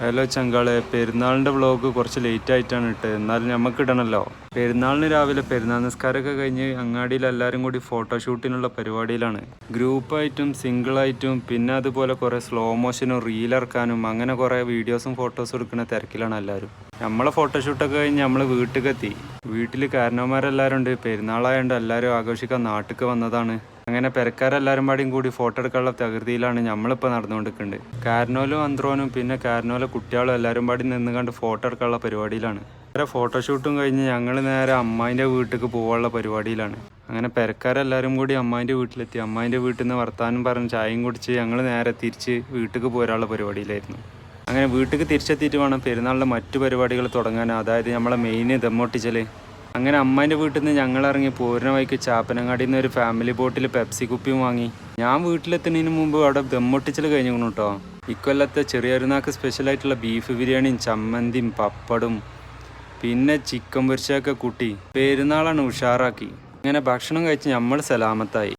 Hello ചങ്കാളെ, പെരുന്നാളിൻ്റെ vlog കുറച്ച് late ആയിട്ടാണ് ഇട്ടത്. എന്നാലും നമുക്ക് ഇടണമല്ലോ. പെരുന്നാളിന് രാവിലെ പെരുന്നാൾ നിസ്കാരമൊക്കെ കഴിഞ്ഞ് അങ്ങാടിയിൽ എല്ലാവരും കൂടി ഫോട്ടോഷൂട്ടിനുള്ള പരിപാടിയിലാണ്. ഗ്രൂപ്പായിട്ടും സിംഗിളായിട്ടും പിന്നെ അതുപോലെ കുറേ സ്ലോ മോഷനും റീലിറക്കാനും അങ്ങനെ കുറേ വീഡിയോസും ഫോട്ടോസും എടുക്കുന്ന തിരക്കിലാണ് എല്ലാവരും. നമ്മളെ ഫോട്ടോഷൂട്ടൊക്കെ കഴിഞ്ഞ് നമ്മൾ വീട്ടിലെത്തി. വീട്ടിൽ കാരണവന്മാരെല്ലാവരും ഉണ്ട്. പെരുന്നാളായതുകൊണ്ട് എല്ലാവരും ആഘോഷിക്കാൻ നാട്ടിലേക്ക് വന്നതാണ്. അങ്ങനെ പെരക്കാരെല്ലാവരും പാടിയും കൂടി ഫോട്ടോ എടുക്കാനുള്ള തകൃതിയിലാണ് നമ്മളിപ്പോൾ നടന്നുകൊണ്ടിരിക്കുന്നത്. കാരണോലും അന്ത്രോനും പിന്നെ കാരണോലെ കുട്ടികളും എല്ലാവരും പാടി നിന്ന് കണ്ട് ഫോട്ടോ എടുക്കാനുള്ള പരിപാടിയിലാണ്. വേറെ ഫോട്ടോഷൂട്ടും കഴിഞ്ഞ് ഞങ്ങൾ നേരെ അമ്മായിൻ്റെ വീട്ടിലേക്ക് പോകാനുള്ള പരിപാടിയിലാണ്. അങ്ങനെ പെരക്കാരെല്ലാവരും കൂടി അമ്മായിൻ്റെ വീട്ടിലെത്തി. അമ്മായിൻ്റെ വീട്ടിൽ നിന്ന് വർത്താനം പറഞ്ഞ് ചായയും കുടിച്ച് ഞങ്ങൾ നേരെ തിരിച്ച് വീട്ടിലേക്ക് പോരാനുള്ള പരിപാടിയിലായിരുന്നു. അങ്ങനെ വീട്ടിലേക്ക് തിരിച്ചെത്തിയിട്ട് വേണം പെരുന്നാളിൻ്റെ മറ്റു പരിപാടികൾ തുടങ്ങാൻ. അതായത് നമ്മളെ മെയിൻ ദമ്മൊട്ടിച്ചൽ. അങ്ങനെ അമ്മേൻ്റെ വീട്ടിൽ നിന്ന് ഞങ്ങളിറങ്ങി പോരുന്ന വഴിക്ക് ചാപ്പനങ്ങാടിയിൽ നിന്ന് ഒരു ഫാമിലി ബോട്ടിൽ പെപ്സി കുപ്പിയും വാങ്ങി. ഞാൻ വീട്ടിലെത്തുന്നതിന് മുമ്പ് അവിടെ ദമ്മൊട്ടിച്ചൽ കഴിഞ്ഞു കേട്ടോ. ഇക്കൊല്ലത്തെ ചെറിയ പെരുന്നാൾക്ക് സ്പെഷ്യലായിട്ടുള്ള ബീഫ് ബിരിയാണിയും ചമ്മന്തിയും പപ്പടും പിന്നെ ചിക്കൻ പൊരിച്ചതൊക്കെ കൂട്ടി പെരുന്നാളാണ് ഉഷാറാക്കി. അങ്ങനെ ഭക്ഷണം കഴിച്ച് നമ്മൾ സലാമത്തായി.